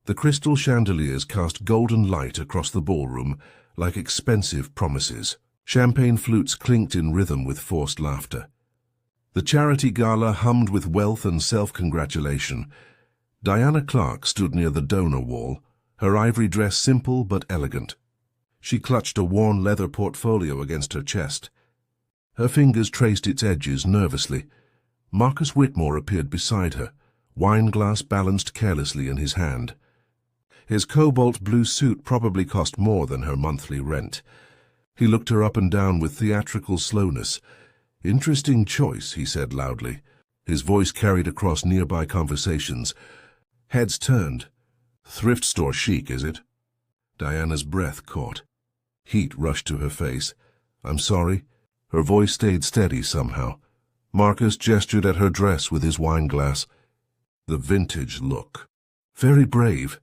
The crystal chandeliers cast golden light across the ballroom like expensive promises. Champagne flutes clinked in rhythm with forced laughter. The charity gala hummed with wealth and self-congratulation. Diana Clark stood near the donor wall, her ivory dress simple but elegant. She clutched a worn leather portfolio against her chest. Her fingers traced its edges nervously. Marcus Whitmore appeared beside her, wine glass balanced carelessly in his hand. His cobalt blue suit probably cost more than her monthly rent. He looked her up and down with theatrical slowness. "Interesting choice," he said loudly. His voice carried across nearby conversations. Heads turned. "Thrift store chic, is it?" Diana's breath caught. Heat rushed to her face. "I'm sorry." Her voice stayed steady somehow. Marcus gestured at her dress with his wine glass. "The vintage look. Very brave."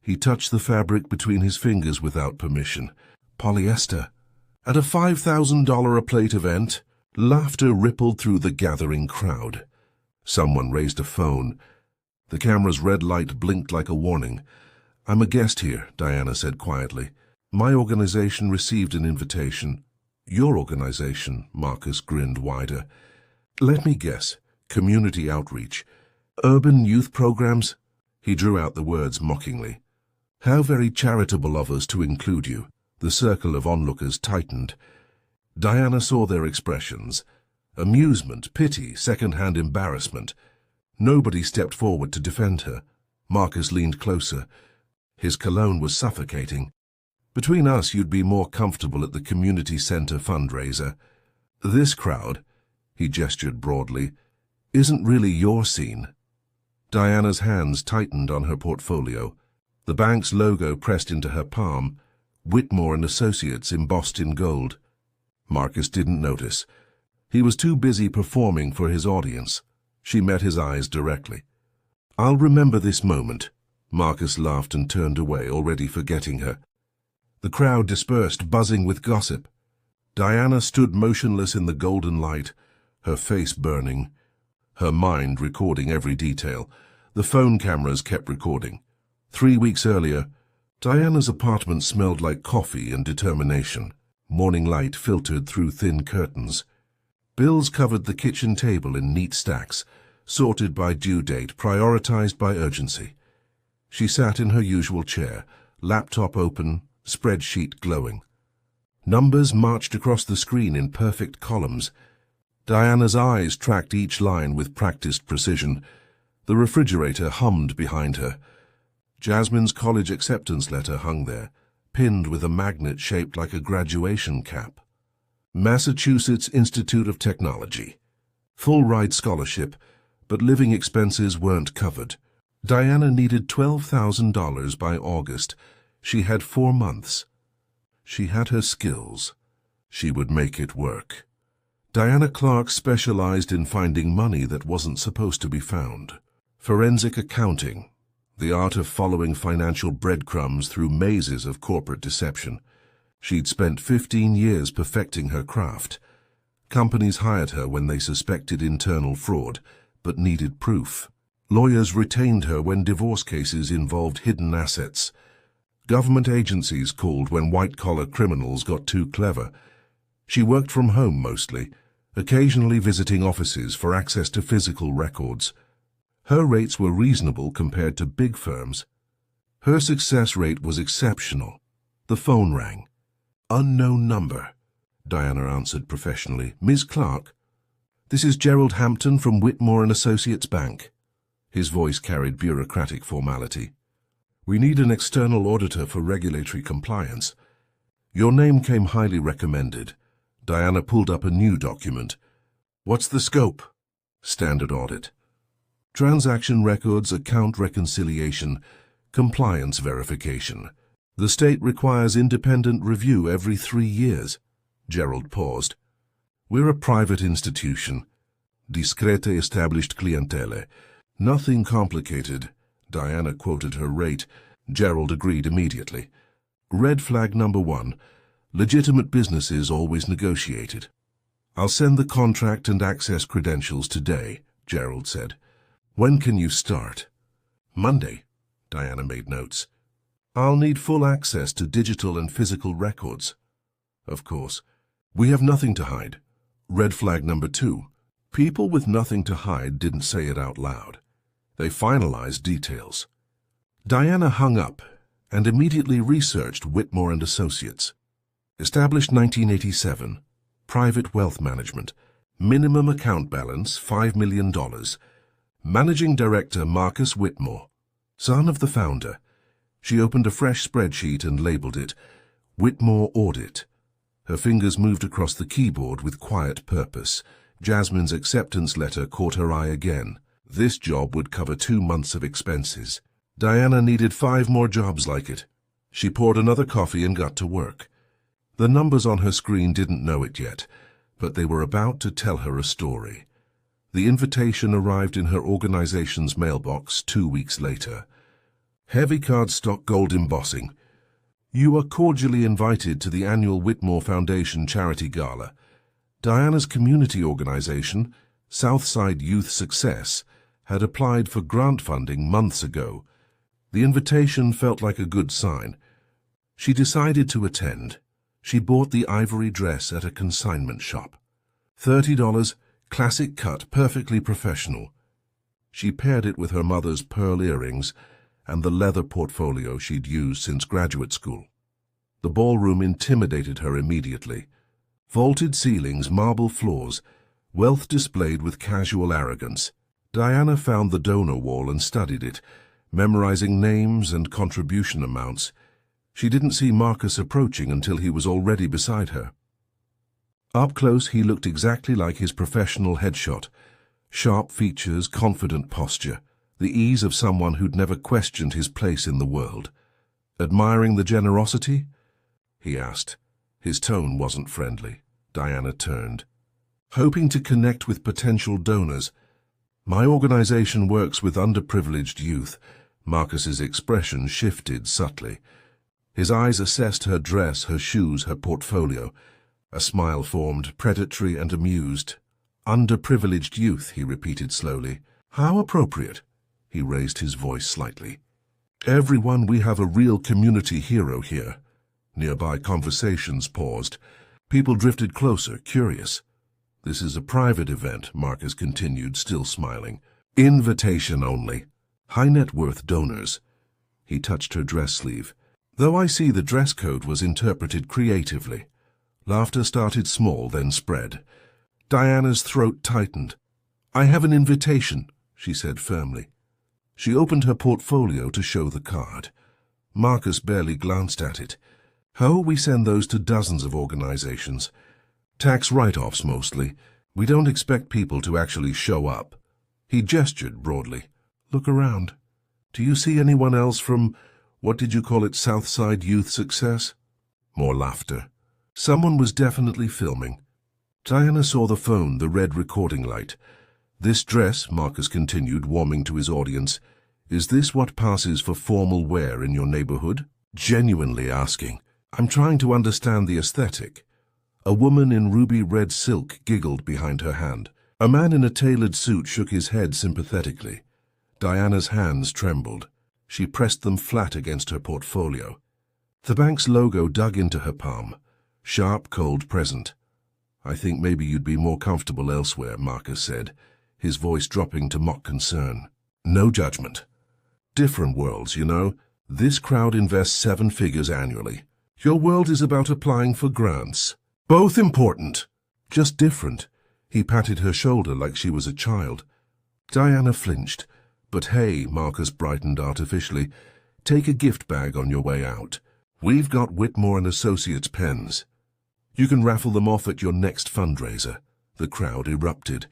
He touched the fabric between his fingers without permission. "Polyester." At a $5,000 a plate event, laughter rippled through the gathering crowd. Someone raised a phone. The camera's red light blinked like a warning. "I'm a guest here," Diana said quietly. "My organization received an invitation." "Your organization?" Marcus grinned wider. "Let me guess. Community outreach. Urban youth programs?" He drew out the words mockingly. "How very charitable of us to include you." The circle of onlookers tightened. Diana saw their expressions. Amusement, pity, second-hand embarrassment. Nobody stepped forward to defend her. Marcus leaned closer. His cologne was suffocating. "Between us, you'd be more comfortable at the community center fundraiser. This crowd," he gestured broadly, "isn't really your scene." Diana's hands tightened on her portfolio. The bank's logo pressed into her palm, Whitmore and Associates embossed in gold. Marcus didn't notice. He was too busy performing for his audience. She met his eyes directly. "I'll remember this moment." Marcus laughed and turned away, already forgetting her. The crowd dispersed, buzzing with gossip. Diana stood motionless in the golden light, her face burning, her mind recording every detail. The phone cameras kept recording. 3 weeks earlier, Diana's apartment smelled like coffee and determination. Morning light filtered through thin curtains. Bills covered the kitchen table in neat stacks, sorted by due date, prioritized by urgency. She sat in her usual chair, laptop open, spreadsheet glowing. Numbers marched across the screen in perfect columns. Diana's eyes tracked each line with practiced precision. The refrigerator hummed behind her. Jasmine's college acceptance letter hung there, pinned with a magnet shaped like a graduation cap. Massachusetts Institute of Technology. Full-ride scholarship, but living expenses weren't covered. Diana needed $12,000 by August. She had 4 months. She had her skills. She would make it work. Diana Clark specialized in finding money that wasn't supposed to be found. Forensic accounting, the art of following financial breadcrumbs through mazes of corporate deception. She'd spent 15 years perfecting her craft. Companies hired her when they suspected internal fraud, but needed proof. Lawyers retained her when divorce cases involved hidden assets. Government agencies called when white-collar criminals got too clever. She worked from home mostly, occasionally visiting offices for access to physical records. Her rates were reasonable compared to big firms. Her success rate was exceptional. The phone rang. "Unknown number," Diana answered professionally. "Ms. Clark?" "This is Gerald Hampton from Whitmore and Associates Bank." His voice carried bureaucratic formality. "We need an external auditor for regulatory compliance. Your name came highly recommended." Diana pulled up a new document. "What's the scope?" "Standard audit. Transaction records, account reconciliation, compliance verification. The state requires independent review every 3 years." Gerald paused. "We're a private institution. Discrete established clientele. Nothing complicated." Diana quoted her rate. Gerald agreed immediately. "Red flag number 1. Legitimate businesses always negotiated." "I'll send the contract and access credentials today," Gerald said. "When can you start?" "Monday." Diana made notes. I'll need full access to digital and physical records. Of course. We have nothing to hide. Red flag number 2. People with nothing to hide didn't say it out loud. They finalized details. Diana hung up and immediately researched Whitmore and Associates. Established 1987. Private wealth management. Minimum account balance $5 million. Managing Director Marcus Whitmore. Son of the founder. She opened a fresh spreadsheet and labeled it Whitmore Audit. Her fingers moved across the keyboard with quiet purpose. Jasmine's acceptance letter caught her eye again. This job would cover 2 months of expenses. Diana needed 5 more jobs like it. She poured another coffee and got to work. The numbers on her screen didn't know it yet, but they were about to tell her a story. The invitation arrived in her organization's mailbox 2 weeks later. Heavy cardstock gold embossing. You are cordially invited to the annual Whitmore Foundation Charity Gala. Diana's community organization, Southside Youth Success, had applied for grant funding months ago. The invitation felt like a good sign. She decided to attend. She bought the ivory dress at a consignment shop. $30, classic cut, perfectly professional. She paired it with her mother's pearl earrings and the leather portfolio she'd used since graduate school. The ballroom intimidated her immediately. Vaulted ceilings, marble floors, wealth displayed with casual arrogance. Diana found the donor wall and studied it, memorizing names and contribution amounts. She didn't see Marcus approaching until he was already beside her. Up close, he looked exactly like his professional headshot. Sharp features, confident posture, the ease of someone who'd never questioned his place in the world. Admiring the generosity? He asked. His tone wasn't friendly. Diana turned. Hoping to connect with potential donors. My organization works with underprivileged youth. Marcus's expression shifted subtly. His eyes assessed her dress, her shoes, her portfolio. A smile formed, predatory and amused. Underprivileged youth, he repeated slowly. How appropriate. He raised his voice slightly. Everyone, we have a real community hero here. Nearby conversations paused. People drifted closer, curious. This is a private event, Marcus continued, still smiling. Invitation only. High net worth donors. He touched her dress sleeve. Though I see the dress code was interpreted creatively. Laughter started small, then spread. Diana's throat tightened. I have an invitation, she said firmly. She opened her portfolio to show the card. Marcus barely glanced at it. Oh, we send those to dozens of organizations. Tax write-offs mostly. We don't expect people to actually show up. He gestured broadly. Look around. Do you see anyone else from, what did you call it, Southside Youth Success? More laughter. Someone was definitely filming. Diana saw the phone, the red recording light. This dress, Marcus continued, warming to his audience, is this what passes for formal wear in your neighborhood? Genuinely asking. I'm trying to understand the aesthetic. A woman in ruby red silk giggled behind her hand. A man in a tailored suit shook his head sympathetically. Diana's hands trembled. She pressed them flat against her portfolio. The bank's logo dug into her palm. Sharp, cold present. I think maybe you'd be more comfortable elsewhere, Marcus said, his voice dropping to mock concern. No judgment. Different worlds, you know. This crowd invests 7 figures annually. Your world is about applying for grants. Both important, just different. He patted her shoulder like she was a child. Diana flinched. But hey, Marcus brightened artificially, take a gift bag on your way out. We've got Whitmore and Associates pens. You can raffle them off at your next fundraiser. The crowd erupted.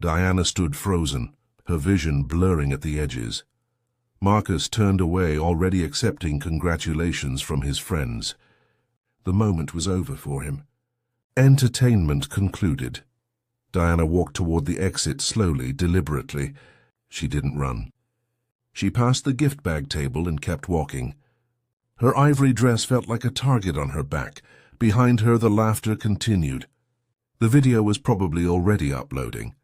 Diana stood frozen, her vision blurring at the edges. Marcus turned away, already accepting congratulations from his friends. The moment was over for him. Entertainment concluded. Diana walked toward the exit slowly, deliberately. She didn't run. She passed the gift bag table and kept walking. Her ivory dress felt like a target on her back. Behind her, the laughter continued. The video was probably already uploading.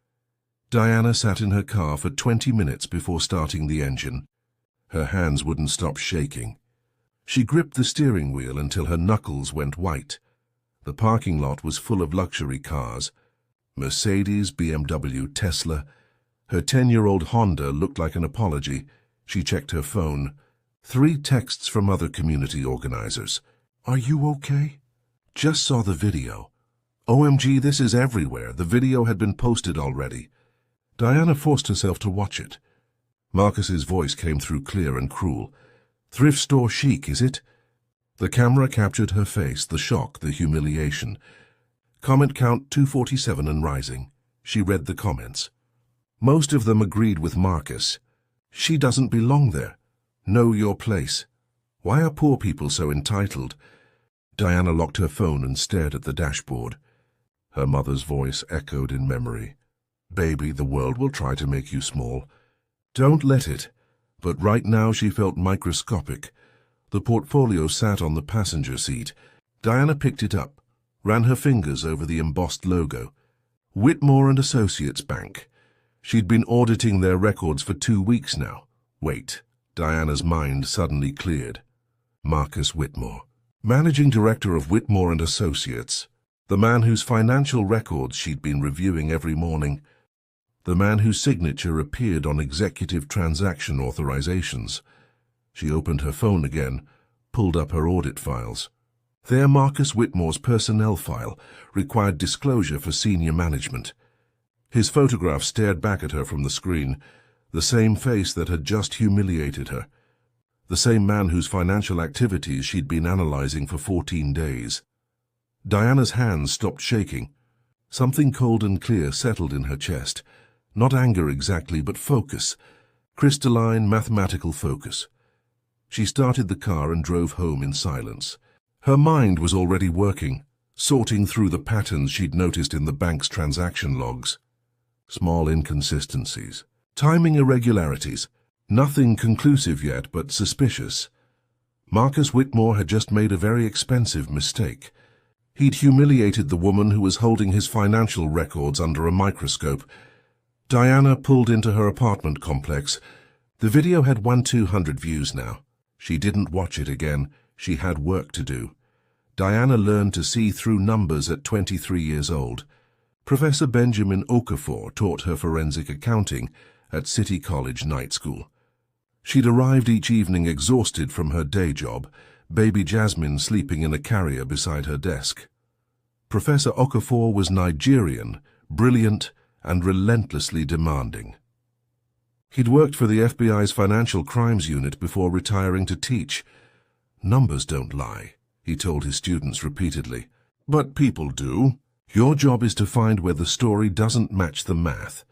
Diana sat in her car for 20 minutes before starting the engine. Her hands wouldn't stop shaking. She gripped the steering wheel until her knuckles went white. The parking lot was full of luxury cars. Mercedes, BMW, Tesla. Her 10-year-old Honda looked like an apology. She checked her phone. 3 texts from other community organizers. "Are you okay? Just saw the video. OMG, this is everywhere." The video had been posted already. Diana forced herself to watch it. Marcus's voice came through clear and cruel. "Thrift store chic, is it?" The camera captured her face, the shock, the humiliation. Comment count 247 and rising. She read the comments. Most of them agreed with Marcus. "She doesn't belong there. Know your place. Why are poor people so entitled?" Diana locked her phone and stared at the dashboard. Her mother's voice echoed in memory. "Baby, the world will try to make you small. Don't let it." But right now she felt microscopic. The portfolio sat on the passenger seat. Diana picked it up, ran her fingers over the embossed logo. Whitmore and Associates Bank. She'd been auditing their records for 2 weeks now. Wait, Diana's mind suddenly cleared. Marcus Whitmore, managing director of Whitmore and Associates, the man whose financial records she'd been reviewing every morning, the man whose signature appeared on executive transaction authorizations. She opened her phone again, pulled up her audit files. There, Marcus Whitmore's personnel file required disclosure for senior management. His photograph stared back at her from the screen, the same face that had just humiliated her, the same man whose financial activities she'd been analyzing for 14 days. Diana's hands stopped shaking. Something cold and clear settled in her chest. Not anger exactly, but focus. Crystalline, mathematical focus. She started the car and drove home in silence. Her mind was already working, sorting through the patterns she'd noticed in the bank's transaction logs. Small inconsistencies, timing irregularities, nothing conclusive yet, but suspicious. Marcus Whitmore had just made a very expensive mistake. He'd humiliated the woman who was holding his financial records under a microscope. Diana pulled into her apartment complex. The video had 1,200 views now. She didn't watch it again. She had work to do. Diana learned to see through numbers at 23 years old. Professor Benjamin Okafor taught her forensic accounting at City College Night School. She'd arrived each evening exhausted from her day job, baby Jasmine sleeping in a carrier beside her desk. Professor Okafor was Nigerian, brilliant, and relentlessly demanding. He'd worked for the FBI's Financial Crimes Unit before retiring to teach. "Numbers don't lie," he told his students repeatedly. "But people do. Your job is to find where the story doesn't match the math."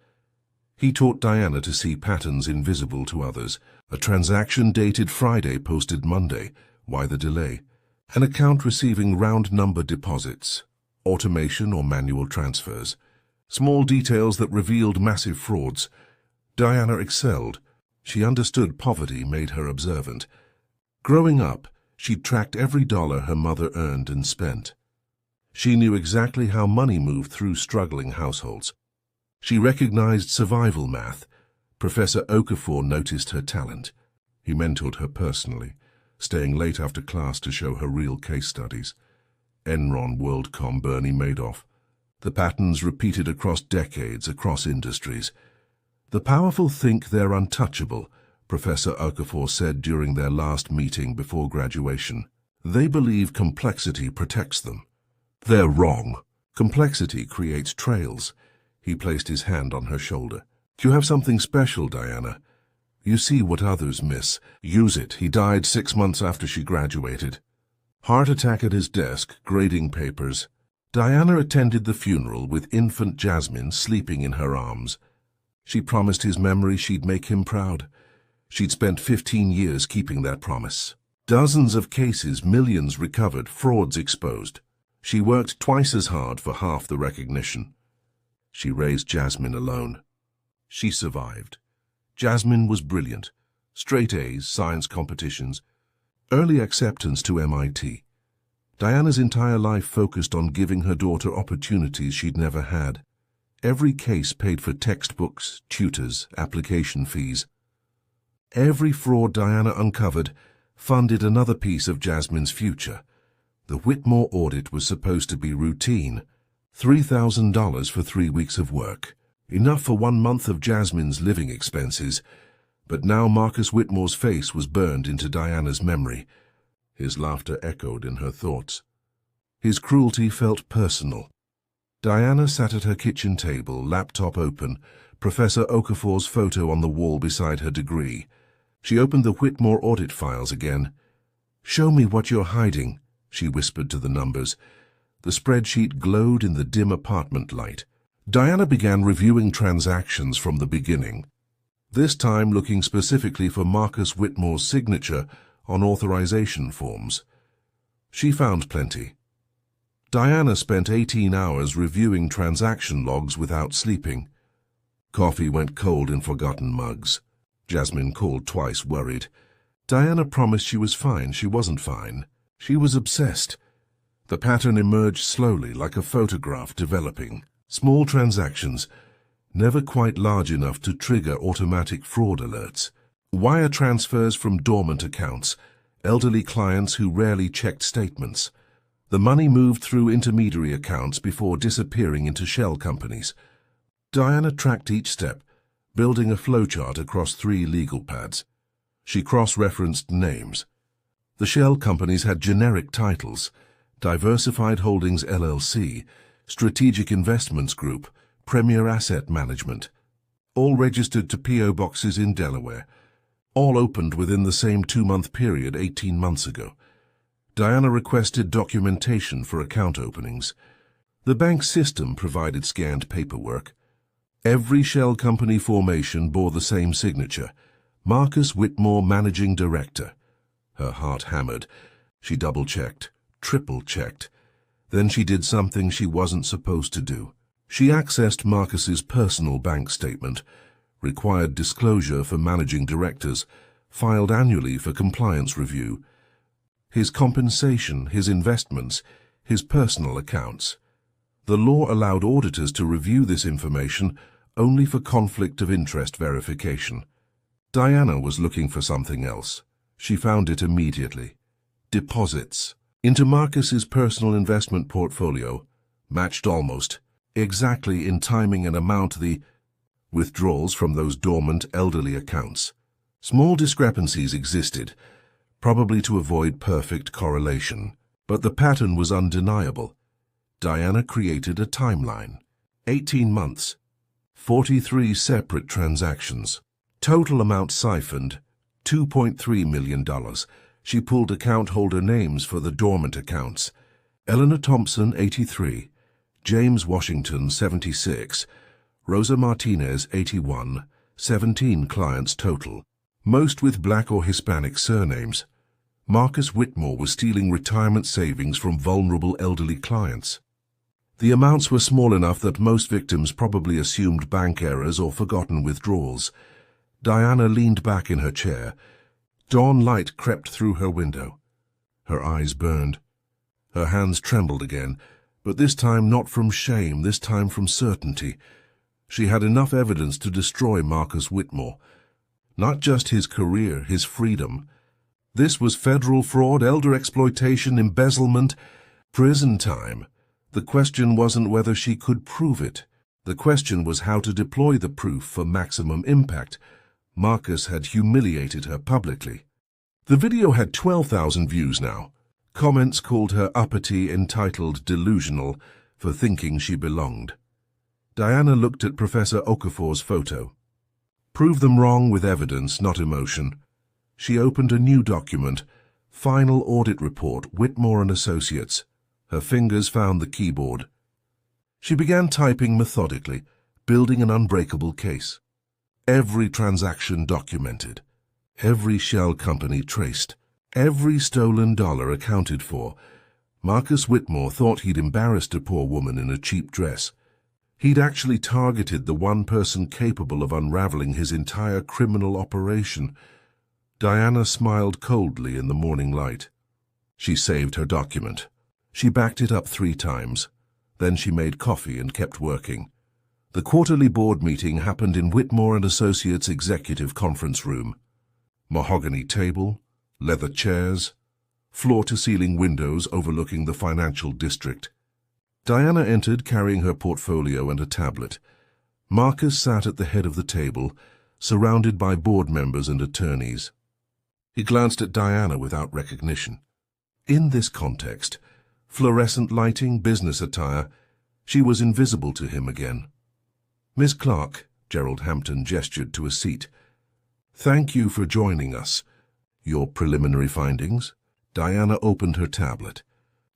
He taught Diana to see patterns invisible to others. A transaction dated Friday posted Monday. Why the delay? An account receiving round number deposits. Automation or manual transfers. Small details that revealed massive frauds. Diana excelled. She understood poverty made her observant. Growing up, she'd tracked every dollar her mother earned and spent. She knew exactly how money moved through struggling households. She recognized survival math. Professor Okafor noticed her talent. He mentored her personally, staying late after class to show her real case studies. Enron, WorldCom, Bernie Madoff. The patterns repeated across decades, across industries. "The powerful think they're untouchable," Professor Okafor said during their last meeting before graduation. "They believe complexity protects them. They're wrong. Complexity creates trails." He placed his hand on her shoulder. "You have something special, Diana. You see what others miss. Use it." He died 6 months after she graduated. Heart attack at his desk, grading papers. Diana attended the funeral with infant Jasmine sleeping in her arms. She promised his memory she'd make him proud. She'd spent 15 years keeping that promise. Dozens of cases, millions recovered, frauds exposed. She worked twice as hard for half the recognition. She raised Jasmine alone. She survived. Jasmine was brilliant. Straight A's, science competitions, early acceptance to MIT. Diana's entire life focused on giving her daughter opportunities she'd never had. Every case paid for textbooks, tutors, application fees. Every fraud Diana uncovered funded another piece of Jasmine's future. The Whitmore audit was supposed to be routine. $3,000 for 3 weeks of work. Enough for 1 month of Jasmine's living expenses. But now Marcus Whitmore's face was burned into Diana's memory. His laughter echoed in her thoughts. His cruelty felt personal. Diana sat at her kitchen table, laptop open, Professor Okafor's photo on the wall beside her degree. She opened the Whitmore audit files again. "Show me what you're hiding," she whispered to the numbers. The spreadsheet glowed in the dim apartment light. Diana began reviewing transactions from the beginning, this time looking specifically for Marcus Whitmore's signature on authorization forms. She found plenty. Diana spent 18 hours reviewing transaction logs without sleeping. Coffee went cold in forgotten mugs. Jasmine called twice, worried. Diana promised she was fine. She wasn't fine. She was obsessed. The pattern emerged slowly, like a photograph developing. Small transactions, never quite large enough to trigger automatic fraud alerts. Wire transfers from dormant accounts, elderly clients who rarely checked statements. The money moved through intermediary accounts before disappearing into shell companies. Diana tracked each step, building a flowchart across 3 legal pads. She cross-referenced names. The shell companies had generic titles: Diversified Holdings LLC, Strategic Investments Group, Premier Asset Management. All registered to P.O. boxes in Delaware. All opened within the same 2-month period 18 months ago. Diana requested documentation for account openings. The bank system provided scanned paperwork. Every shell company formation bore the same signature: Marcus Whitmore, Managing Director. Her heart hammered. She double-checked, triple-checked. Then she did something she wasn't supposed to do. She accessed Marcus's personal bank statement, required disclosure for managing directors, filed annually for compliance review. His compensation, his investments, his personal accounts. The law allowed auditors to review this information only for conflict of interest verification. Diana was looking for something else. She found it immediately. Deposits. Into Marcus's personal investment portfolio, matched almost, exactly in timing and amount, the withdrawals from those dormant elderly accounts. Small discrepancies existed, probably to avoid perfect correlation, but the pattern was undeniable. Diana created a timeline. 18 months. 43 separate transactions. Total amount siphoned, $2.3 million. She pulled account holder names for the dormant accounts. Eleanor Thompson, 83. James Washington, 76. Rosa Martinez, 81. 17 clients total, most with Black or Hispanic surnames. Marcus Whitmore was stealing retirement savings from vulnerable elderly clients. The amounts were small enough that most victims probably assumed bank errors or forgotten withdrawals. Diana leaned back in her chair. Dawn light crept through her window. Her eyes burned. Her hands trembled again, but this time not from shame, this time from certainty. She had enough evidence to destroy Marcus Whitmore. Not just his career, his freedom. This was federal fraud, elder exploitation, embezzlement, prison time. The question wasn't whether she could prove it. The question was how to deploy the proof for maximum impact. Marcus had humiliated her publicly. The video had 12,000 views now. Comments called her uppity, entitled, delusional, for thinking she belonged. Diana looked at Professor Okafor's photo. Prove them wrong with evidence, not emotion. She opened a new document, Final Audit Report, Whitmore & Associates. Her fingers found the keyboard. She began typing methodically, building an unbreakable case. Every transaction documented. Every shell company traced. Every stolen dollar accounted for. Marcus Whitmore thought he'd embarrassed a poor woman in a cheap dress. He'd actually targeted the one person capable of unraveling his entire criminal operation. Diana smiled coldly in the morning light. She saved her document. She backed it up 3 times. Then she made coffee and kept working. The quarterly board meeting happened in Whitmore & Associates' executive conference room. Mahogany table, leather chairs, floor-to-ceiling windows overlooking the financial district. Diana entered carrying her portfolio and a tablet. Marcus sat at the head of the table, surrounded by board members and attorneys. He glanced at Diana without recognition. In this context, fluorescent lighting, business attire, she was invisible to him again. "Miss Clark," Gerald Hampton gestured to a seat. "Thank you for joining us. Your preliminary findings?" Diana opened her tablet.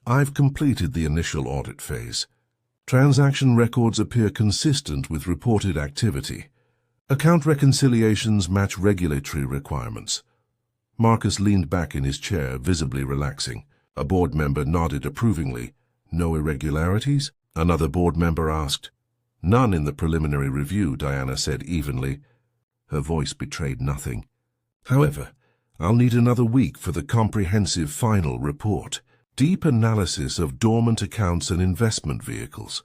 "I've completed the initial audit phase. Transaction records appear consistent with reported activity. Account reconciliations match regulatory requirements." Marcus leaned back in his chair, visibly relaxing. A board member nodded approvingly. "No irregularities?" another board member asked. "None in the preliminary review," Diana said evenly. Her voice betrayed nothing. "However, I'll need another week for the comprehensive final report. Deep analysis of dormant accounts and investment vehicles."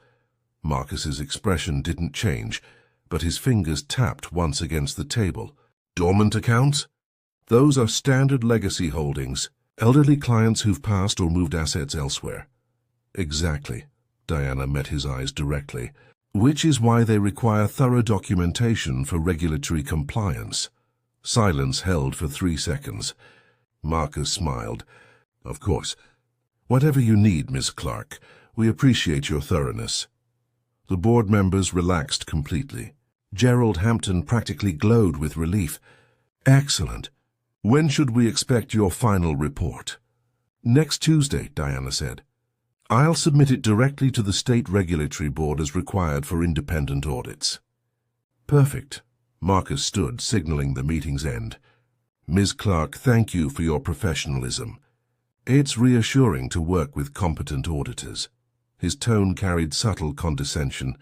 Marcus's expression didn't change, but his fingers tapped once against the table. "Dormant accounts? Those are standard legacy holdings, elderly clients who've passed or moved assets elsewhere." "Exactly." Diana met his eyes directly. "Which is why they require thorough documentation for regulatory compliance." Silence held for 3 seconds. Marcus smiled. "Of course. Whatever you need, Miss Clark. We appreciate your thoroughness." The board members relaxed completely. Gerald Hampton practically glowed with relief. "Excellent. When should we expect your final report?" "Next Tuesday," Diana said. "I'll submit it directly to the State Regulatory Board as required for independent audits." "Perfect." Marcus stood, signaling the meeting's end. "Ms. Clark, thank you for your professionalism. It's reassuring to work with competent auditors." His tone carried subtle condescension.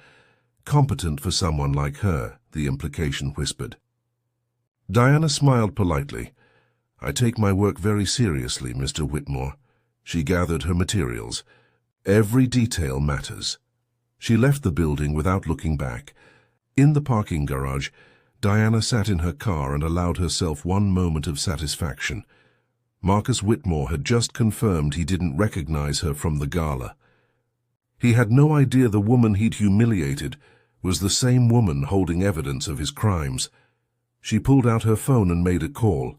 "Competent for someone like her," the implication whispered. Diana smiled politely. "I take my work very seriously, Mr. Whitmore." She gathered her materials. "Every detail matters." She left the building without looking back. In the parking garage, Diana sat in her car and allowed herself one moment of satisfaction. Marcus Whitmore had just confirmed he didn't recognize her from the gala. He had no idea the woman he'd humiliated was the same woman holding evidence of his crimes. She pulled out her phone and made a call.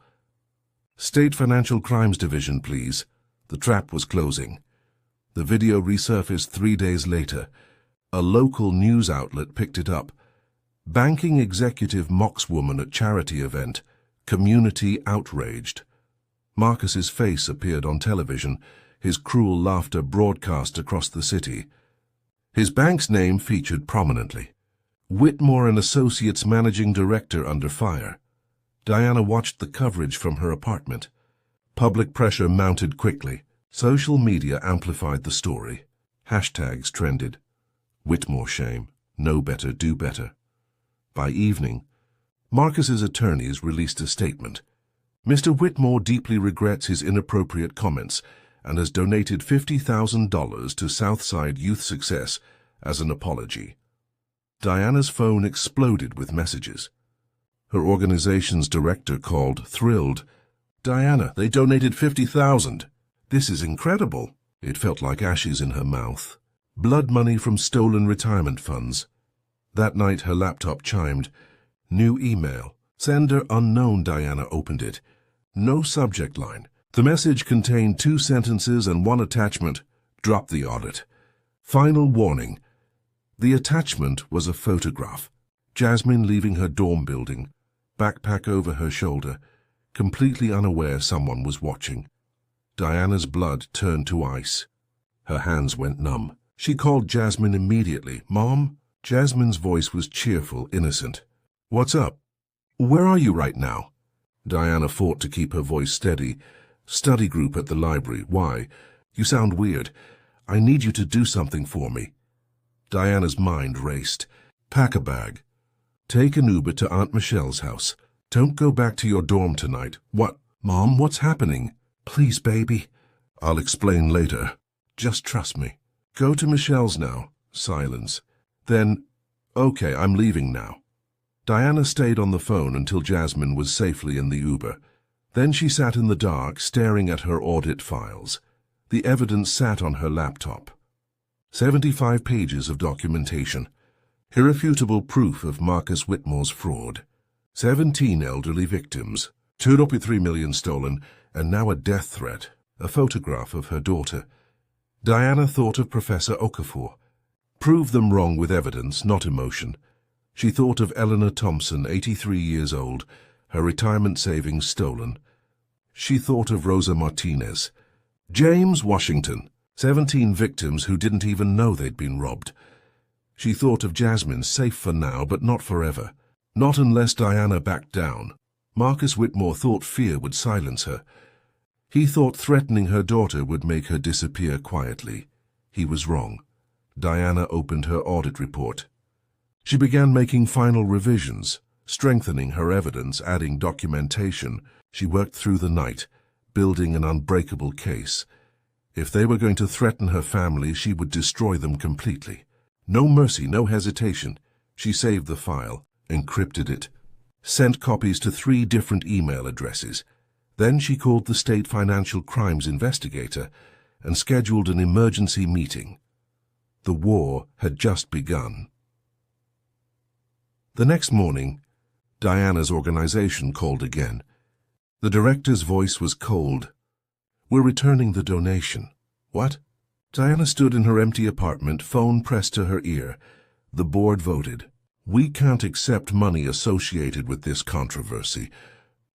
"State Financial Crimes Division, please." The trap was closing. The video resurfaced 3 days later. A local news outlet picked it up. "Banking executive mocks woman at charity event. Community outraged." Marcus's face appeared on television, his cruel laughter broadcast across the city. His bank's name featured prominently. "Whitmore and Associates Managing Director under fire." Diana watched the coverage from her apartment. Public pressure mounted quickly. Social media amplified the story. Hashtags trended. "Whitmore shame. Know better, do better." By evening, Marcus's attorneys released a statement. "Mr. Whitmore deeply regrets his inappropriate comments and has donated $50,000 to Southside Youth Success as an apology." Diana's phone exploded with messages. Her organization's director called, thrilled. "Diana, they donated $50,000. This is incredible." It felt like ashes in her mouth. Blood money from stolen retirement funds. That night her laptop chimed. New email. Sender unknown. Diana opened it. No subject line. The message contained 2 sentences and 1 attachment. Drop the audit. Final warning. The attachment was a photograph. Jasmine leaving her dorm building, backpack over her shoulder, completely unaware someone was watching. Diana's blood turned to ice. Her hands went numb. She called Jasmine immediately. "Mom?" Jasmine's voice was cheerful, innocent. "What's up? Where are you right now?" Diana fought to keep her voice steady. "Study group at the library. Why? You sound weird. I need you to do something for me." Diana's mind raced. "Pack a bag. Take an Uber to Aunt Michelle's house. Don't go back to your dorm tonight." "What? Mom, what's happening?" "Please, baby." "I'll explain later. Just trust me." "Go to Michelle's now." Silence. Then, "Okay, I'm leaving now." Diana stayed on the phone until Jasmine was safely in the Uber. Then she sat in the dark, staring at her audit files. The evidence sat on her laptop. 75 pages of documentation. Irrefutable proof of Marcus Whitmore's fraud. 17 elderly victims. 2.3 million stolen, and now a death threat. A photograph of her daughter. Diana thought of Professor Okafor. Prove them wrong with evidence, not emotion. She thought of Eleanor Thompson, 83 years old, her retirement savings stolen. She thought of Rosa Martinez. James Washington, 17 victims who didn't even know they'd been robbed. She thought of Jasmine, safe for now, but not forever. Not unless Diana backed down. Marcus Whitmore thought fear would silence her. He thought threatening her daughter would make her disappear quietly. He was wrong. Diana opened her audit report. She began making final revisions, strengthening her evidence, adding documentation. She worked through the night, building an unbreakable case. If they were going to threaten her family, she would destroy them completely. No mercy, no hesitation. She saved the file, encrypted it, sent copies to 3 different email addresses. Then she called the state financial crimes investigator and scheduled an emergency meeting. The war had just begun. The next morning, Diana's organization called again. The director's voice was cold. "We're returning the donation." "What?" Diana stood in her empty apartment, phone pressed to her ear. The board voted. "We can't accept money associated with this controversy.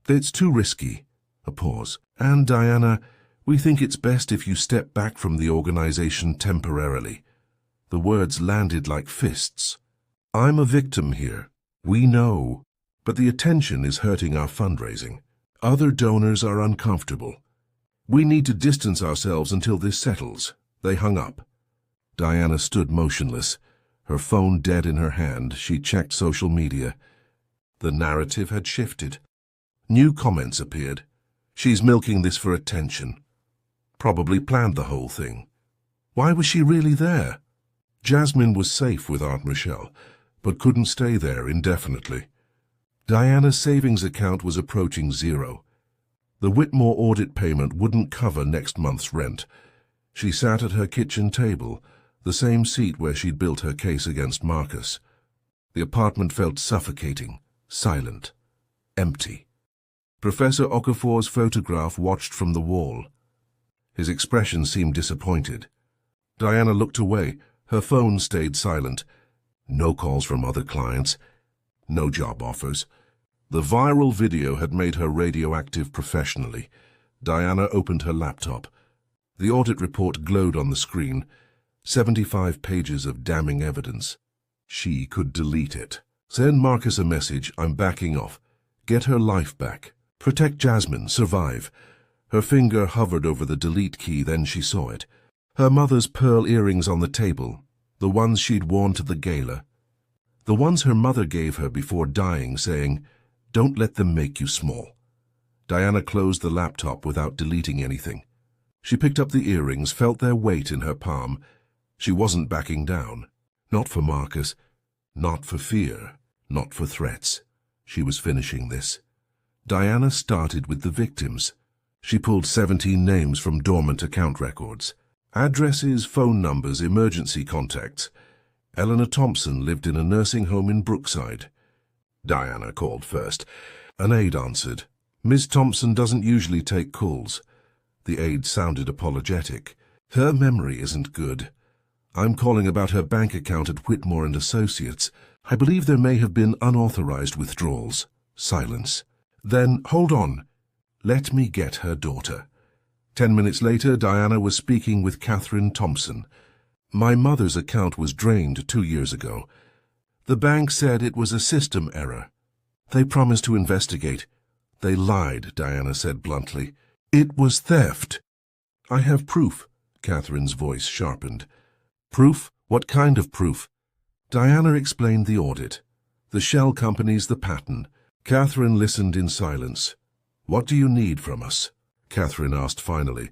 It's too risky." A pause. "And, Diana, we think it's best if you step back from the organization temporarily." The words landed like fists. "I'm a victim here. We know. But the attention is hurting our fundraising. Other donors are uncomfortable. We need to distance ourselves until this settles." They hung up. Diana stood motionless, her phone dead in her hand. She checked social media. The narrative had shifted. New comments appeared. "She's milking this for attention. Probably planned the whole thing. Why was she really there?" Jasmine was safe with Aunt Michelle, but couldn't stay there indefinitely. Diana's savings account was approaching zero. The Whitmore audit payment wouldn't cover next month's rent. She sat at her kitchen table, the same seat where she'd built her case against Marcus. The apartment felt suffocating, silent, empty. Professor Okafor's photograph watched from the wall. His expression seemed disappointed. Diana looked away. Her phone stayed silent. No calls from other clients. No job offers. The viral video had made her radioactive professionally. Diana opened her laptop. The audit report glowed on the screen. 75 pages of damning evidence. She could delete it. Send Marcus a message, "I'm backing off." Get her life back. Protect Jasmine, survive. Her finger hovered over the delete key, then she saw it. Her mother's pearl earrings on the table, the ones she'd worn to the gala. The ones her mother gave her before dying, saying, "Don't let them make you small." Diana closed the laptop without deleting anything. She picked up the earrings, felt their weight in her palm. She wasn't backing down. Not for Marcus. Not for fear. Not for threats. She was finishing this. Diana started with the victims. She pulled 17 names from dormant account records. Addresses, phone numbers, emergency contacts. Eleanor Thompson lived in a nursing home in Brookside. Diana called first. An aide answered. "Ms. Thompson doesn't usually take calls." The aide sounded apologetic. "Her memory isn't good. I'm calling about her bank account at Whitmore and Associates. I believe there may have been unauthorized withdrawals." Silence. Then, "Hold on. Let me get her daughter." 10 minutes later, Diana was speaking with Catherine Thompson. "My mother's account was drained 2 years ago. The bank said it was a system error. They promised to investigate. They lied," Diana said bluntly. "It was theft." "I have proof," Catherine's voice sharpened. "Proof? What kind of proof?" Diana explained the audit. The shell companies, the pattern. Catherine listened in silence. "What do you need from us?" Catherine asked finally.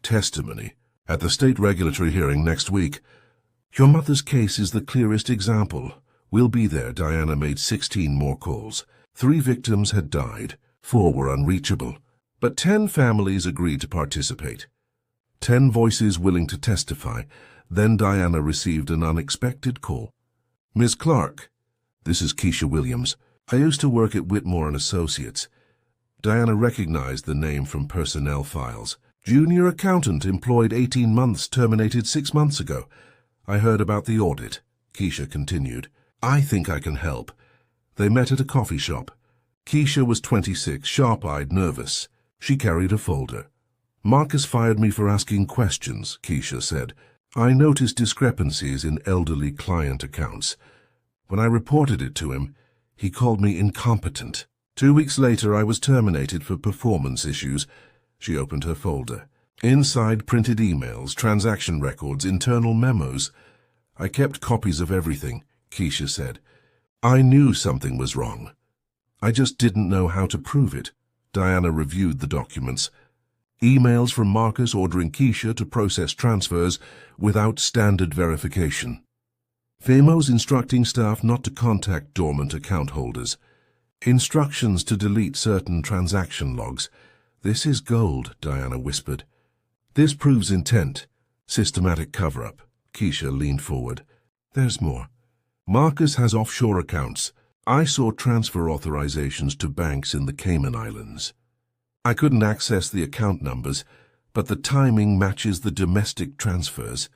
"Testimony. At the state regulatory hearing next week." "Your mother's case is the clearest example." "We'll be there." Diana made 16 more calls. 3 victims had died. 4 were unreachable. But 10 families agreed to participate. 10 voices willing to testify. Then Diana received an unexpected call. "Ms. Clark, this is Keisha Williams. I used to work at Whitmore and Associates." Diana recognized the name from personnel files. "Junior accountant employed 18 months, terminated 6 months ago. I heard about the audit," Keisha continued. "I think I can help." They met at a coffee shop. Keisha was 26, sharp-eyed, nervous. She carried a folder. "Marcus fired me for asking questions," Keisha said. "I noticed discrepancies in elderly client accounts. When I reported it to him, he called me incompetent. 2 weeks later, I was terminated for performance issues." She opened her folder. Inside, printed emails, transaction records, internal memos. "I kept copies of everything," Keisha said. "I knew something was wrong. I just didn't know how to prove it." Diana reviewed the documents. Emails from Marcus ordering Keisha to process transfers without standard verification. Memos instructing staff not to contact dormant account holders. Instructions to delete certain transaction logs. "This is gold," Diana whispered. "This proves intent. Systematic cover-up." Keisha leaned forward. "There's more. Marcus has offshore accounts. I saw transfer authorizations to banks in the Cayman Islands. I couldn't access the account numbers, but the timing matches the domestic transfers."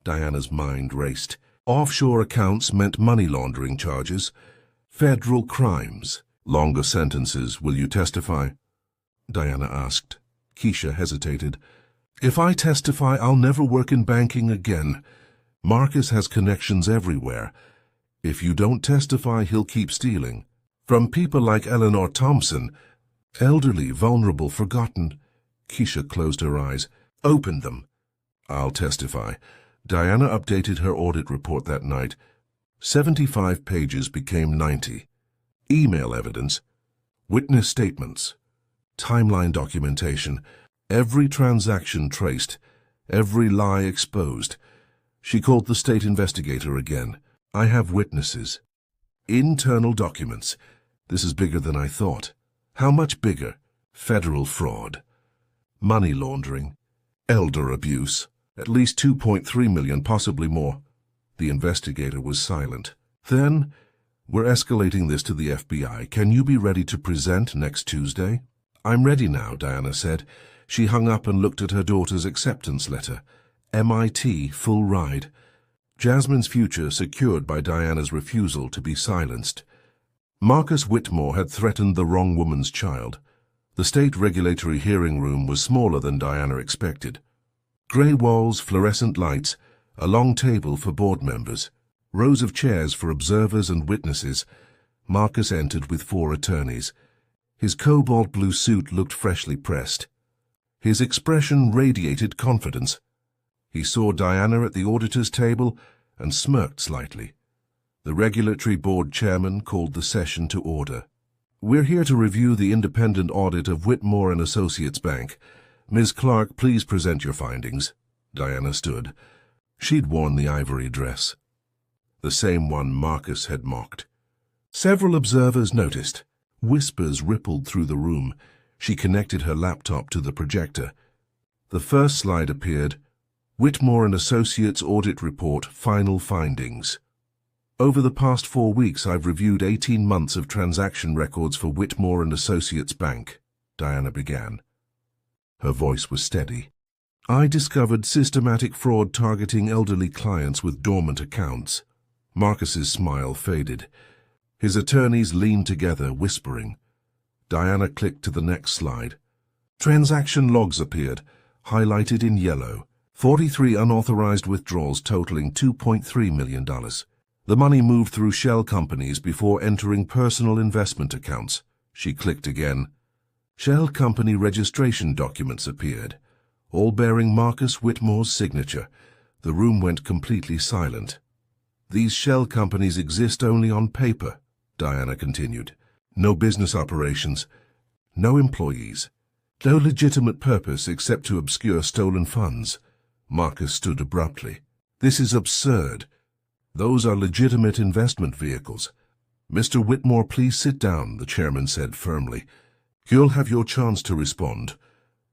Diana's mind raced. Offshore accounts meant money laundering charges, federal crimes. "Longer sentences. Will you testify?" Diana asked. Keisha hesitated. "If I testify, I'll never work in banking again. Marcus has connections everywhere. If you don't testify, he'll keep stealing. From people like Eleanor Thompson, elderly, vulnerable, forgotten." Keisha closed her eyes. "Open them." "I'll testify." Diana updated her audit report that night. 75 pages became 90. Email evidence, witness statements, timeline documentation, every transaction traced, every lie exposed. She called the state investigator again. "I have witnesses. Internal documents. This is bigger than I thought." "How much bigger?" "Federal fraud, money laundering, elder abuse. At least 2.3 million, possibly more." The investigator was silent. Then, "We're escalating this to the FBI. Can you be ready to present next Tuesday?" "I'm ready now," Diana said. She hung up and looked at her daughter's acceptance letter. MIT, full ride. Jasmine's future secured by Diana's refusal to be silenced. Marcus Whitmore had threatened the wrong woman's child. The state regulatory hearing room was smaller than Diana expected. Grey walls, fluorescent lights, a long table for board members, rows of chairs for observers and witnesses. Marcus entered with 4 attorneys. His cobalt blue suit looked freshly pressed. His expression radiated confidence. He saw Diana at the auditor's table and smirked slightly. The regulatory board chairman called the session to order. "We're here to review the independent audit of Whitmore and Associates Bank. Ms. Clark, please present your findings." Diana stood. She'd worn the ivory dress, the same one Marcus had mocked. Several observers noticed. Whispers rippled through the room. She connected her laptop to the projector. The first slide appeared. Whitmore and Associates Audit Report, Final Findings. "Over the past 4 weeks, I've reviewed 18 months of transaction records for Whitmore and Associates Bank," Diana began. Her voice was steady. "I discovered systematic fraud targeting elderly clients with dormant accounts." Marcus's smile faded. His attorneys leaned together, whispering. Diana clicked to the next slide. Transaction logs appeared, highlighted in yellow. 43 unauthorized withdrawals totaling $2.3 million. The money moved through shell companies before entering personal investment accounts. She clicked again. Shell company registration documents appeared, all bearing Marcus Whitmore's signature. The room went completely silent. "These shell companies exist only on paper," Diana continued. "No business operations, no employees, no legitimate purpose except to obscure stolen funds." Marcus stood abruptly. "This is absurd. Those are legitimate investment vehicles." "Mr. Whitmore, please sit down," the chairman said firmly. You'll have your chance to respond.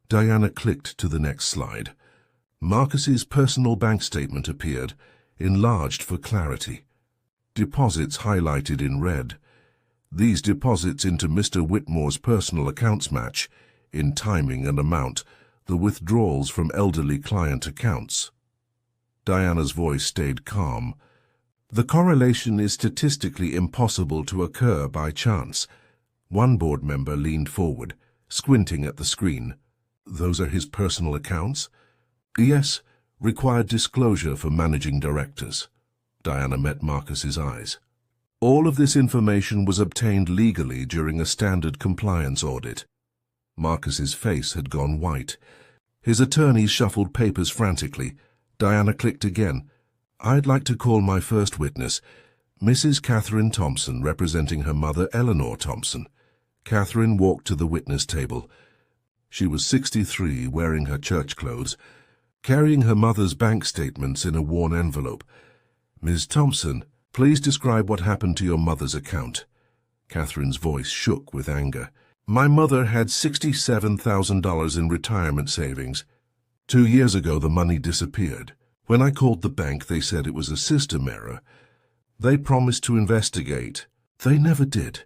Diana clicked to the next slide. Marcus's personal bank statement appeared, enlarged for clarity. Deposits highlighted in red. These deposits into Mr. Whitmore's personal accounts match, in timing and amount, the withdrawals from elderly client accounts. Diana's voice stayed calm. The correlation is statistically impossible to occur by chance. One board member leaned forward, squinting at the screen. Those are his personal accounts? Yes, required disclosure for managing directors. Diana met Marcus's eyes. All of this information was obtained legally during a standard compliance audit. Marcus's face had gone white. His attorneys shuffled papers frantically. Diana clicked again. I'd like to call my first witness, Mrs. Catherine Thompson, representing her mother, Eleanor Thompson. Catherine walked to the witness table. She was 63, wearing her church clothes, carrying her mother's bank statements in a worn envelope. Ms. Thompson, please describe what happened to your mother's account. Catherine's voice shook with anger. My mother had $67,000 in retirement savings. 2 years ago, the money disappeared. When I called the bank, they said it was a system error. They promised to investigate. They never did.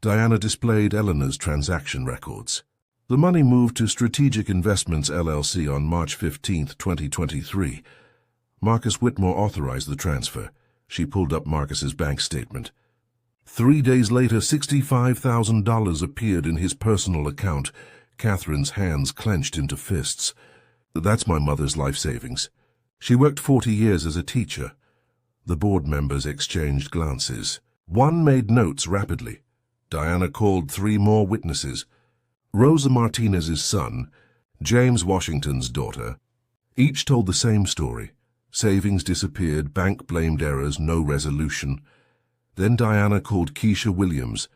Diana displayed Eleanor's transaction records. The money moved to Strategic Investments LLC on March 15, 2023. Marcus Whitmore authorized the transfer. She pulled up Marcus's bank statement. 3 days later, $65,000 appeared in his personal account. Catherine's hands clenched into fists. That's my mother's life savings. She worked 40 years as a teacher. The board members exchanged glances. One made notes rapidly. Diana called 3 more witnesses. Rosa Martinez's son, James Washington's daughter. Each told the same story. Savings disappeared, bank blamed errors, no resolution. Then Diana called Keisha Williams.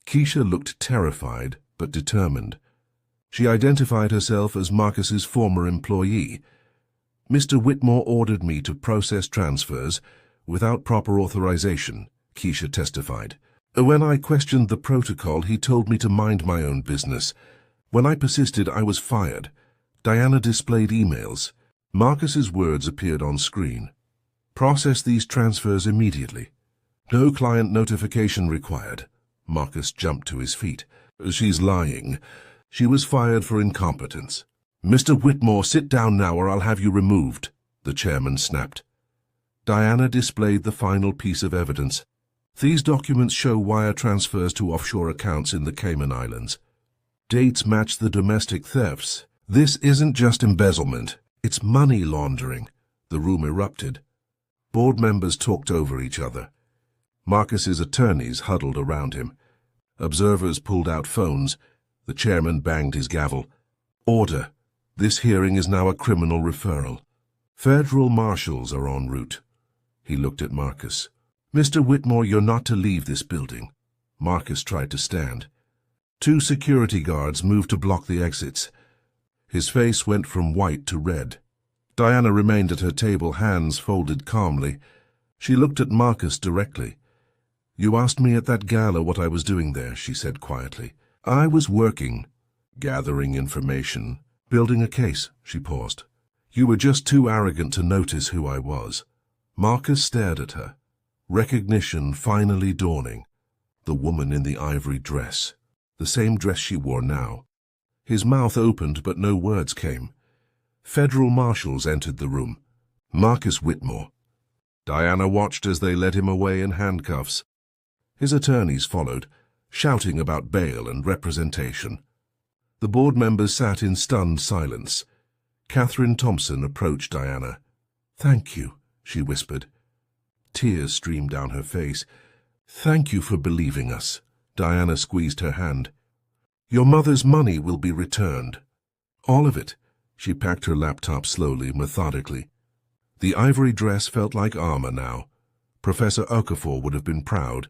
Keisha looked terrified, but determined. She identified herself as Marcus's former employee. Mr. Whitmore ordered me to process transfers without proper authorization, Keisha testified. When I questioned the protocol, he told me to mind my own business. When I persisted, I was fired. Diana displayed emails. Marcus's words appeared on screen. Process these transfers immediately. No client notification required. Marcus jumped to his feet. She's lying. She was fired for incompetence. Mr. Whitmore, sit down now or I'll have you removed, the chairman snapped. Diana displayed the final piece of evidence. These documents show wire transfers to offshore accounts in the Cayman Islands. Dates match the domestic thefts. This isn't just embezzlement. It's money laundering. The room erupted. Board members talked over each other. Marcus's attorneys huddled around him. Observers pulled out phones. The chairman banged his gavel. Order. This hearing is now a criminal referral. Federal marshals are en route. He looked at Marcus. Mr. Whitmore, you're not to leave this building. Marcus tried to stand. 2 security guards moved to block the exits. His face went from white to red. Diana remained at her table, hands folded calmly. She looked at Marcus directly. You asked me at that gala what I was doing there, she said quietly. I was working, gathering information, building a case, she paused. You were just too arrogant to notice who I was. Marcus stared at her. Recognition finally dawning. The woman in the ivory dress. The same dress she wore now. His mouth opened, but no words came. Federal marshals entered the room. Marcus Whitmore. Diana watched as they led him away in handcuffs. His attorneys followed, shouting about bail and representation. The board members sat in stunned silence. Catherine Thompson approached Diana. Thank you, she whispered. Tears streamed down her face. Thank you for believing us. Diana squeezed her hand. Your mother's money will be returned. All of it. She packed her laptop slowly, methodically. The ivory dress felt like armor now. Professor Okafor would have been proud.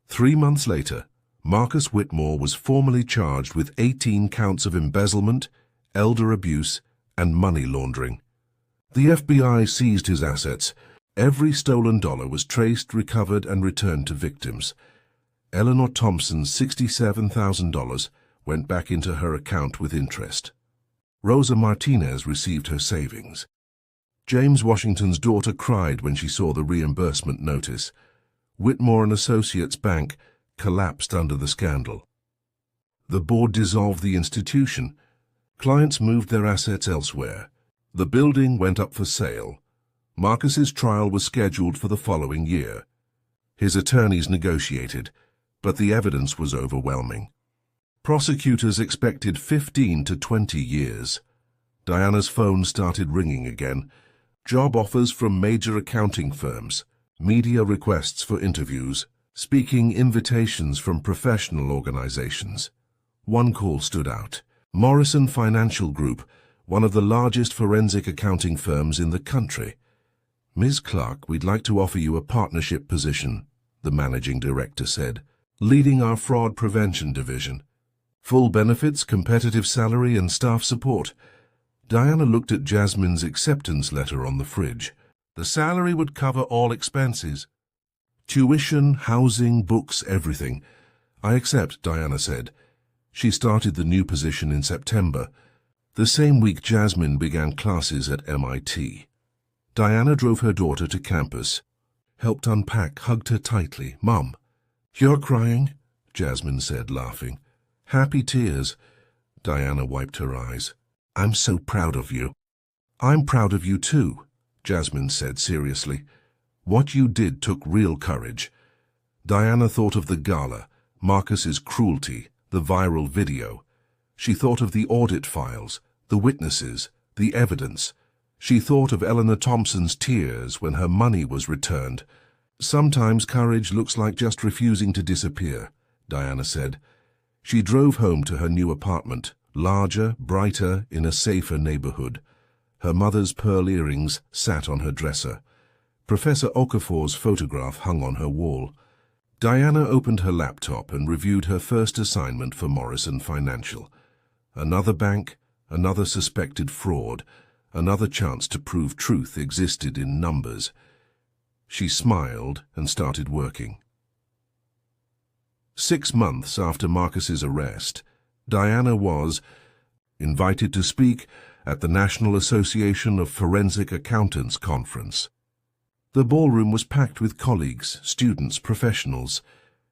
3 months later, Marcus Whitmore was formally charged with 18 counts of embezzlement, elder abuse, and money laundering. The FBI seized his assets. Every stolen dollar was traced, recovered, and returned to victims. Eleanor Thompson's $67,000 went back into her account with interest. Rosa Martinez received her savings. James Washington's daughter cried when she saw the reimbursement notice. Whitmore and Associates Bank collapsed under the scandal. The board dissolved the institution. Clients moved their assets elsewhere. The building went up for sale. Marcus's trial was scheduled for the following year. His attorneys negotiated, but the evidence was overwhelming. Prosecutors expected 15 to 20 years. Diana's phone started ringing again. Job offers from major accounting firms, media requests for interviews, speaking invitations from professional organizations. One call stood out. Morrison Financial Group, one of the largest forensic accounting firms in the country. "Ms. Clark, we'd like to offer you a partnership position," the managing director said, "leading our fraud prevention division. Full benefits, competitive salary, and staff support." Diana looked at Jasmine's acceptance letter on the fridge. The salary would cover all expenses. Tuition, housing, books, everything. "I accept," Diana said. She started the new position in September. The same week Jasmine began classes at MIT. Diana drove her daughter to campus, helped unpack, hugged her tightly. "Mum." "You're crying?" Jasmine said, laughing. "Happy tears." Diana wiped her eyes. "I'm so proud of you." "I'm proud of you too," Jasmine said seriously. "What you did took real courage." Diana thought of the gala, Marcus's cruelty, the viral video. She thought of the audit files, the witnesses, the evidence. She thought of Eleanor Thompson's tears when her money was returned. "Sometimes courage looks like just refusing to disappear," Diana said. She drove home to her new apartment, larger, brighter, in a safer neighborhood. Her mother's pearl earrings sat on her dresser. Professor Okafor's photograph hung on her wall. Diana opened her laptop and reviewed her first assignment for Morrison Financial. Another bank, another suspected fraud, another chance to prove truth existed in numbers. She smiled and started working. 6 months after Marcus's arrest, Diana was invited to speak at the National Association of Forensic Accountants Conference. The ballroom was packed with colleagues, students, professionals.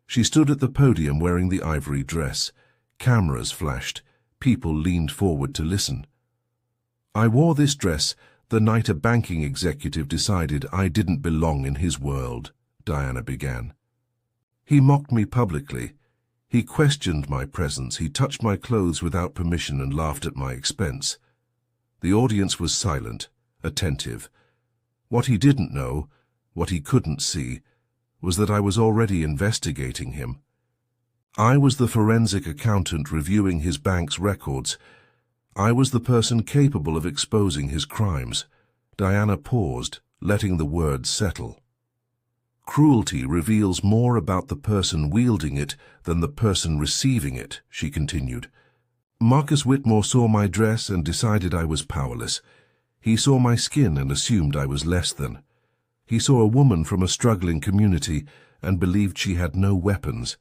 She stood at the podium wearing the ivory dress. Cameras flashed. People leaned forward to listen. "I wore this dress the night a banking executive decided I didn't belong in his world," Diana began. "He mocked me publicly. He questioned my presence. He touched my clothes without permission and laughed at my expense." The audience was silent, attentive. What he didn't know, what he couldn't see, was that I was already investigating him. I was the forensic accountant reviewing his bank's records. I was the person capable of exposing his crimes. Diana paused, letting the words settle. "Cruelty reveals more about the person wielding it than the person receiving it," she continued. "Marcus Whitmore saw my dress and decided I was powerless. He saw my skin and assumed I was less than. He saw a woman from a struggling community and believed she had no weapons."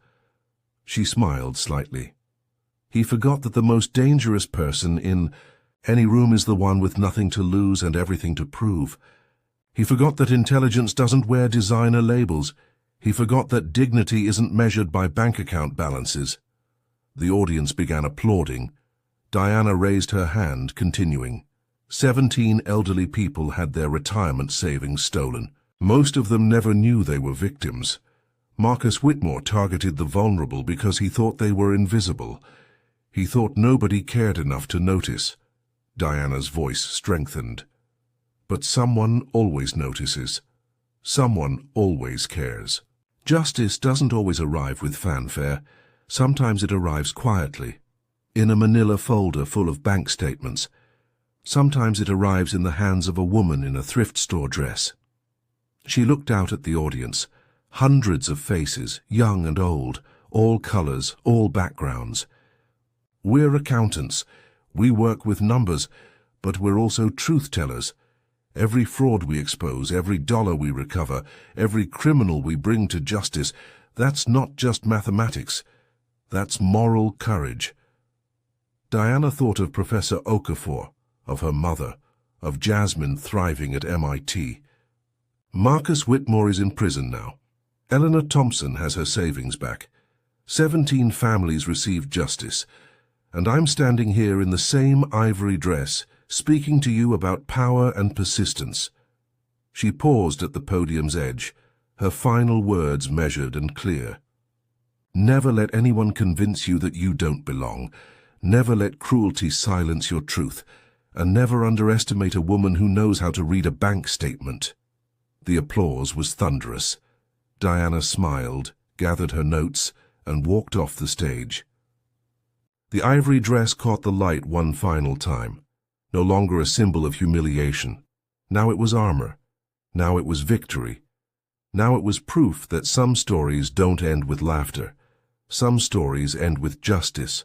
She smiled slightly. "He forgot that the most dangerous person in any room is the one with nothing to lose and everything to prove. He forgot that intelligence doesn't wear designer labels. He forgot that dignity isn't measured by bank account balances." The audience began applauding. Diana raised her hand, continuing. 17 elderly people had their retirement savings stolen. Most of them never knew they were victims. Marcus Whitmore targeted the vulnerable because he thought they were invisible. He thought nobody cared enough to notice. Diana's voice strengthened. "But someone always notices. Someone always cares. Justice doesn't always arrive with fanfare. Sometimes it arrives quietly, in a manila folder full of bank statements. Sometimes it arrives in the hands of a woman in a thrift store dress." She looked out at the audience. Hundreds of faces, young and old, all colors, all backgrounds. "We're accountants. We work with numbers, but we're also truth-tellers. Every fraud we expose, every dollar we recover, every criminal we bring to justice, that's not just mathematics. That's moral courage. Diana thought of Professor Okafor, of her mother, of Jasmine thriving at MIT. Marcus Whitmore is in prison now. Eleanor Thompson has her savings back. 17 families received justice. And I'm standing here in the same ivory dress, speaking to you about power and persistence. She paused at the podium's edge, her final words measured and clear. Never let anyone convince you that you don't belong. Never let cruelty silence your truth. And never underestimate a woman who knows how to read a bank statement. The applause was thunderous. Diana smiled, gathered her notes, and walked off the stage. The ivory dress caught the light one final time. No longer a symbol of humiliation. Now it was armor. Now it was victory. Now it was proof that some stories don't end with laughter. Some stories end with justice.